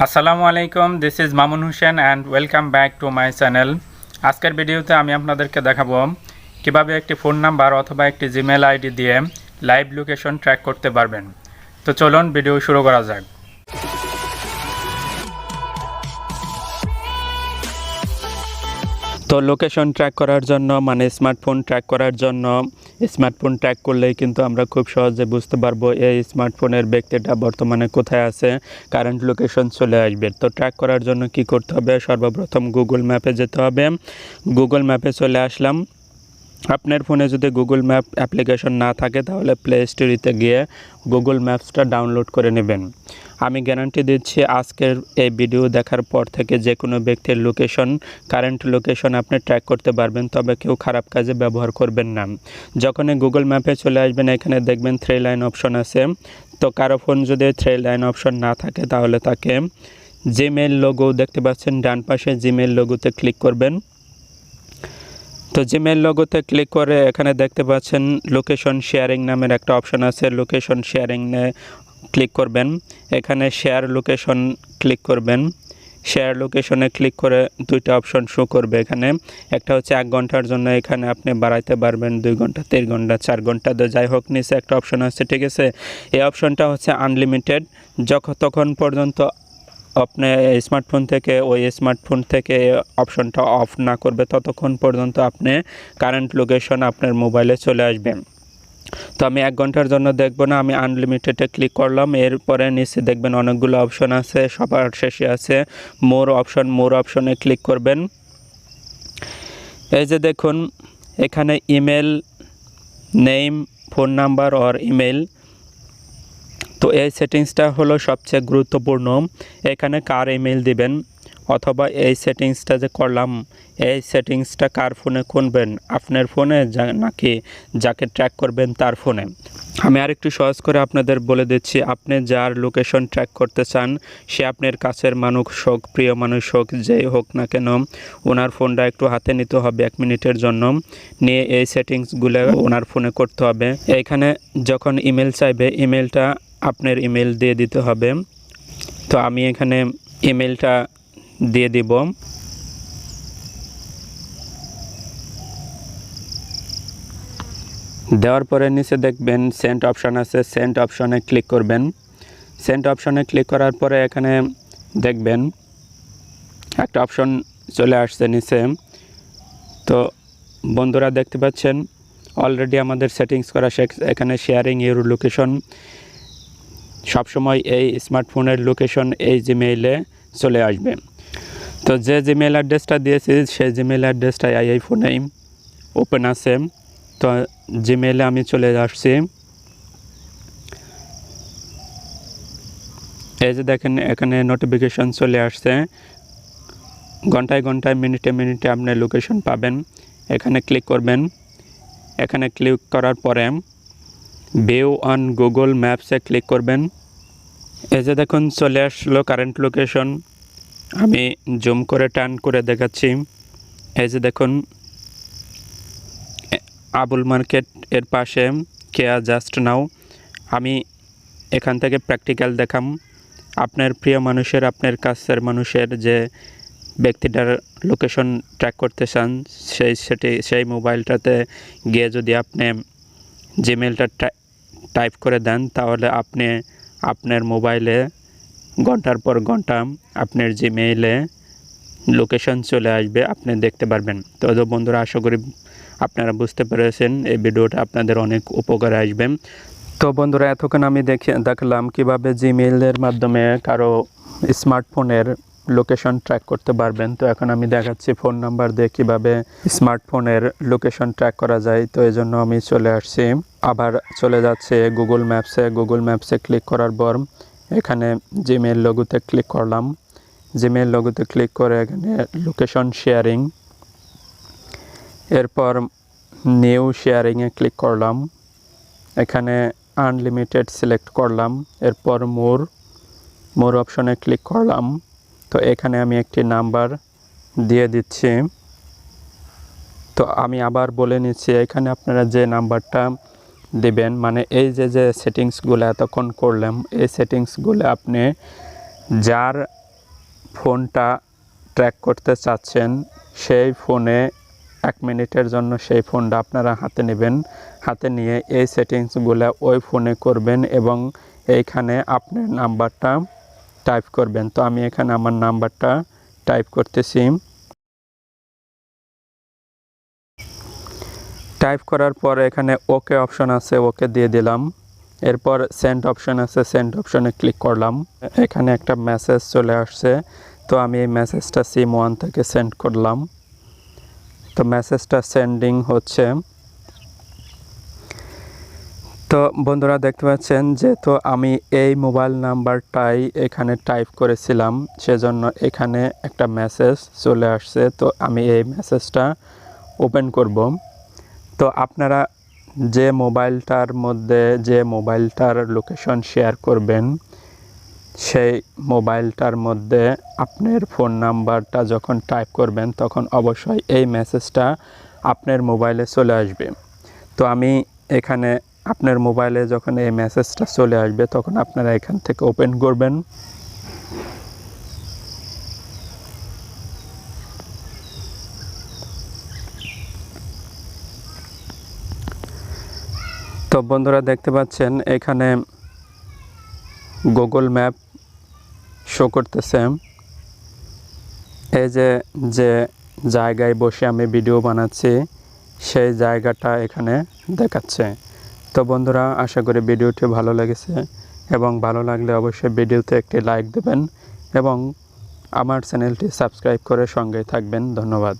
আসসালামু আলাইকুম, this is Mamun Hossain and welcome back to my channel. আজকের ভিডিওতে আমি আপনাদেরকে দেখাবো কিভাবে একটি ফোন নাম্বার অথবা একটি জিমেল আইডি দিয়ে লাইভ লোকেশন ট্র্যাক করতে পারবেন। তো চলুন ভিডিও শুরু করা যাক। তো লোকেশন ট্র্যাক করার জন্য স্মার্টফোন ট্র্যাক করার জন্য স্মার্টফোন ট্র্যাক করলেই কিন্তু আমরা খুব সহজে বুঝতে পারবো এই স্মার্টফোনের ব্যক্তিটা বর্তমানে কোথায় আছে, কারেন্ট লোকেশন চলে আসবে। তো ট্র্যাক করার জন্য কি করতে হবে? সর্বপ্রথম গুগল ম্যাপে যেতে হবে। গুগল ম্যাপে চলে আসলাম। আপনার ফোনে যদি গুগল ম্যাপ অ্যাপ্লিকেশন না থাকে তাহলে প্লে স্টোরিতে গিয়ে গুগল ম্যাপসটা ডাউনলোড করে নেবেন। আমি গ্যারান্টি দিচ্ছি আজকের এই ভিডিও দেখার পর থেকে যে কোনো ব্যক্তির লোকেশন, কারেন্ট লোকেশন আপনি ট্র্যাক করতে পারবেন, তবে কেউ খারাপ কাজে ব্যবহার করবেন না। যখনই গুগল ম্যাপে চলে আসবেন এখানে দেখবেন 3 লাইন অপশন আছে। তো কারো ফোন যদি 3 লাইন অপশন না থাকে তাহলে তাকে জিমেইল লোগো দেখতে পাচ্ছেন ডান পাশে, জিমেইল লোগোতে ক্লিক করবেন। তো জিমেইল লোগোতে ক্লিক করে এখানে দেখতে পাচ্ছেন লোকেশন শেয়ারিং নামের একটা অপশন আছে। লোকেশন শেয়ারিংয়ে ক্লিক করবেন। এখানে শেয়ার লোকেশন ক্লিক করবেন। শেয়ার লোকেশনে ক্লিক করে দুইটা অপশন শো করবে। এখানে একটা হচ্ছে 1 ঘন্টার জন্য, এখানে আপনি বাড়াইতে পারবেন 2 ঘন্টা, 3 ঘন্টা, 4 ঘন্টা, তো যাই হোক নিচে একটা অপশন আছে, ঠিক আছে। এই অপশনটা হচ্ছে আনলিমিটেড। তখন পর্যন্ত আপনি স্মার্টফোন থেকে অপশনটা অফ না করবে ততক্ষণ পর্যন্ত আপনি কারেন্ট লোকেশন আপনার মোবাইলে চলে আসবে। তো আমি 1 ঘন্টার জন্য দেখব না, আমি আনলিমিটেডে ক্লিক করলাম। এরপরে নিচে দেখবেন অনেকগুলো অপশন আছে, সবার শেষে আছে মোর অপশনে ক্লিক করবেন। এই যে দেখুন এখানে email name, phone number or email. তো এই সেটিংসটা হলো সবচেয়ে গুরুত্বপূর্ণ। এখানে কার ইমেল দিবেন অথবা এই সেটিংসটা যে করলাম এই সেটিংসটা কার ফোনে করবেন, আপনার ফোনে নাকি যাকে ট্র্যাক করবেন তার ফোনে। আমি আরেকটু সহজ করে আপনাদের বলে দিচ্ছি, আপনি যার লোকেশন ট্র্যাক করতে চান সে আপনার কাছের মানুষ হোক, প্রিয় মানুষ হোক, যেই হোক না কেন, ওনার ফোনটা একটু হাতে নিতে হবে 1 মিনিটের জন্য, নিয়ে এই সেটিংসগুলো ওনার ফোনে করতে হবে। এইখানে যখন ইমেল চাইবে ইমেলটা আপনার ইমেল দিয়ে দিতে হবে। তো আমি এখানে ইমেলটা দিয়ে দিব। দেওয়ার পরে নিচে দেখবেন সেন্ড অপশান আছে, সেন্ড অপশনে ক্লিক করবেন। সেন্ড অপশনে ক্লিক করার পরে এখানে দেখবেন একটা অপশন চলে আসছে নিচে। তো বন্ধুরা দেখতে পাচ্ছেন অলরেডি আমাদের সেটিংস করা এখানে শেয়ারিং ইউর লোকেশন। সবসময় এই স্মার্টফোনের লোকেশন এই জিমেইলে চলে আসবে। তো যে জিমেইল অ্যাড্রেসটা দিয়েছি সেই জিমেইল অ্যাড্রেসটা এই ফোনেই ওপেন আছে। তো জিমেইলে আমি চলে আসছি। এই যে দেখেন এখানে নোটিফিকেশন চলে আসছে, ঘন্টায় ঘন্টায়, মিনিটে মিনিটে আপনি লোকেশন পাবেন। এখানে ক্লিক করবেন। এখানে ক্লিক করার পরে ভিউ অন গুগল ম্যাপসে ক্লিক করবেন। এই যে দেখুন চলে আসলো কারেন্ট লোকেশন। আমি জুম করে টার্ন করে দেখাচ্ছি। এই যে দেখুন আবুল মার্কেট এর পাশে কেয়া জাস্ট নাও। আমি এখান থেকে প্র্যাকটিক্যাল দেখাম। আপনার প্রিয় মানুষের, আপনার কাছের মানুষের যে ব্যক্তিটার লোকেশন ট্র্যাক করতে চান সেই মোবাইলটাতে গিয়ে যদি আপনি জিমেলটা টাইপ করে দেন তাহলে আপনি আপনার মোবাইলে ঘন্টার পর ঘন্টা আপনার জিমেইলে লোকেশন চলে আসবে, আপনি দেখতে পারবেন। তো বন্ধুরা আশা করি আপনারা বুঝতে পেরেছেন, এই ভিডিওটা আপনাদের অনেক উপকারে আসবে। তো বন্ধুরা এতক্ষণ আমি দেখলাম কিভাবে জিমেইলের মাধ্যমে কারো স্মার্টফোনের লোকেশন ট্র্যাক করতে পারবেন। তো এখন আমি দেখাচ্ছি ফোন নাম্বার দিয়ে কীভাবে স্মার্টফোনের লোকেশন ট্র্যাক করা যায়। তো এই জন্য আমি চলে আসছি, আবার চলে যাচ্ছে গুগল ম্যাপসে ক্লিক করার পর এখানে জিমেইল লোগোতে ক্লিক করলাম। জিমেইল লোগোতে ক্লিক করে এখানে লোকেশন শেয়ারিং, এরপর নিউ শেয়ারিংয়ে ক্লিক করলাম। এখানে আনলিমিটেড সিলেক্ট করলাম। এরপর মোর অপশনে ক্লিক করলাম। তো এখানে আমি একটি নাম্বার দিয়ে দিচ্ছি। তো আমি আবার বলে নিচ্ছি, এখানে আপনারা যে নাম্বারটা দিবেন, এই যে সেটিংসগুলো এতক্ষণ করলাম, এই সেটিংসগুলো আপনি যার ফোনটা ট্র্যাক করতে চাচ্ছেন সেই ফোনে 1 মিনিটের জন্য সেই ফোনটা আপনারা হাতে নেবেন, হাতে নিয়ে এই সেটিংসগুলো ওই ফোনে করবেন এবং এইখানে আপনার নাম্বারটা টাইপ করবেন। তো আমি এখানে আমার নাম্বারটা টাইপ করতেছি। টাইপ করার পর এখানে ওকে অপশন আছে, ওকে দিয়ে দিলাম। এরপর সেন্ড অপশন আছে, সেন্ড অপশনে ক্লিক করলাম। এখানে একটা মেসেজ চলে আসছে, তো আমি এই মেসেজটা সিম1 থেকে সেন্ড করলাম। তো মেসেজটা সেন্ডিং হচ্ছে। তো বন্ধুরা দেখতে পাচ্ছেন যেহেতু আমি এই মোবাইল নাম্বারটাই এখানে টাইপ করেছিলাম, সেজন্য এখানে একটা মেসেজ চলে আসছে। তো আমি এই মেসেজটা ওপেন করব। তো আপনারা যে মোবাইলটার লোকেশন শেয়ার করবেন, সেই মোবাইলটার মধ্যে আপনার ফোন নাম্বারটা যখন টাইপ করবেন তখন অবশ্যই এই মেসেজটা আপনার মোবাইলে চলে আসবে। তো আমি এখানে আপনার মোবাইলে যখন এই মেসেজটা চলে আসবে তখন আপনারা এখান থেকে ওপেন করবেন। তো বন্ধুরা দেখতে পাচ্ছেন এখানে গুগল ম্যাপ শো করতেছে। এই যে জায়গায় বসে আমি ভিডিও বানাচ্ছি সেই জায়গাটা এখানে দেখাচ্ছে। তো বন্ধুরা আশা করি ভিডিওটি ভালো লেগেছে এবং ভালো লাগলে অবশ্যই ভিডিওতে একটি লাইক দেবেন এবং আমার চ্যানেলটি সাবস্ক্রাইব করে সঙ্গেই থাকবেন। ধন্যবাদ।